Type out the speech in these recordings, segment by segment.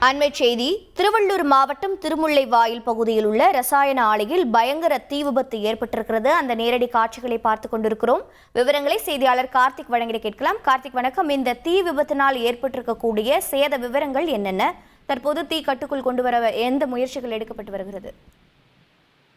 அண்மை செய்தி. திருவள்ளூர் மாவட்டம் திருமுல்லைவாயில் பகுதியில் உள்ள ரசாயன ஆலையில் பயங்கர தீ விபத்து ஏற்பட்டிருக்கிறது. அந்த நேரடி காட்சிகளை பார்த்துக் கொண்டிருக்கிறோம். விவரங்களை செய்தியாளர் கார்த்திக் வழங்கிட கேட்கலாம். கார்த்திக், வணக்கம். இந்த தீ விபத்தினால் ஏற்பட்டிருக்கக்கூடிய சேத விவரங்கள் என்னென்ன? தற்போது தீ கட்டுக்குள் கொண்டு வர எந்த முயற்சிகள் எடுக்கப்பட்டு வருகிறது?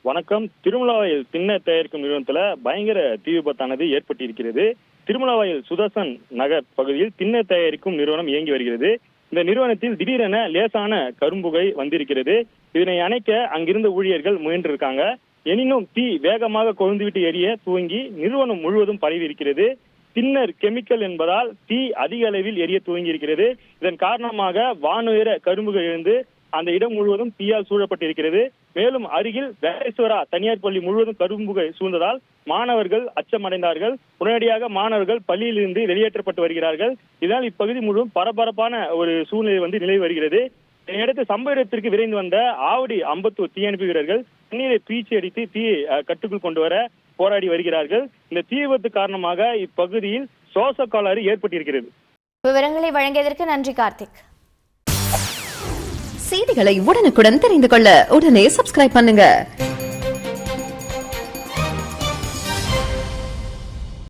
வணக்கம். திருமலாவாயில் திண்ணை தயாரிக்கும் நிறுவனத்துல பயங்கர தீ விபத்தானது ஏற்பட்டிருக்கிறது. திருமலாவாயில் சுதர்சன் நகர் பகுதியில் திண்ணை தயாரிக்கும் நிறுவனம் இயங்கி வருகிறது. இந்த நிறுவனத்தில் திடீரென லேசான கரும்புகை வந்திருக்கிறது. இதனை அணைக்க அங்கிருந்த ஊழியர்கள் முயன்றிருக்காங்க. எனினும் தீ வேகமாக கொழுந்துவிட்டு எரிய துவங்கி நிறுவனம் முழுவதும் பரவி இருக்கிறது. திண்ணர் கெமிக்கல் என்பதால் தீ அதிக அளவில் எரிய துவங்கி இருக்கிறது. இதன் காரணமாக வானுயர கரும்புகை எழுந்து அந்த இடம் முழுவதும் தீயால் சூழப்பட்டிருக்கிறது. மேலும் அருகில் வேலேஸ்வரா தனியார் பள்ளி முழுவதும் கரும்புகை சூழ்ந்ததால் மாணவர்கள் அச்சமடைந்தார்கள். உடனடியாக மாணவர்கள் பள்ளியிலிருந்து வெளியேற்றப்பட்டு வருகிறார்கள். இதனால் இப்பகுதி முழுவதும் பரபரப்பான ஒரு சூழ்நிலை நிலவி வருகிறது. இதையடுத்து சம்பவ இடத்திற்கு விரைந்து வந்த ஆவடி அம்பத்தூர் தீயணைப்பு வீரர்கள் தண்ணீரை பீச்சி அடித்து தீயை கட்டுக்குள் கொண்டு வர போராடி வருகிறார்கள். இந்த தீ விபத்து காரணமாக இப்பகுதியில் சுவாச கோளாறு ஏற்பட்டிருக்கிறது. விவரங்களை வழங்கியதற்கு நன்றி கார்த்திக். செய்திகளை உடனுக்குடன் தெரிந்து கொள்ள உடனே சப்ஸ்கிரைப் பண்ணுங்க.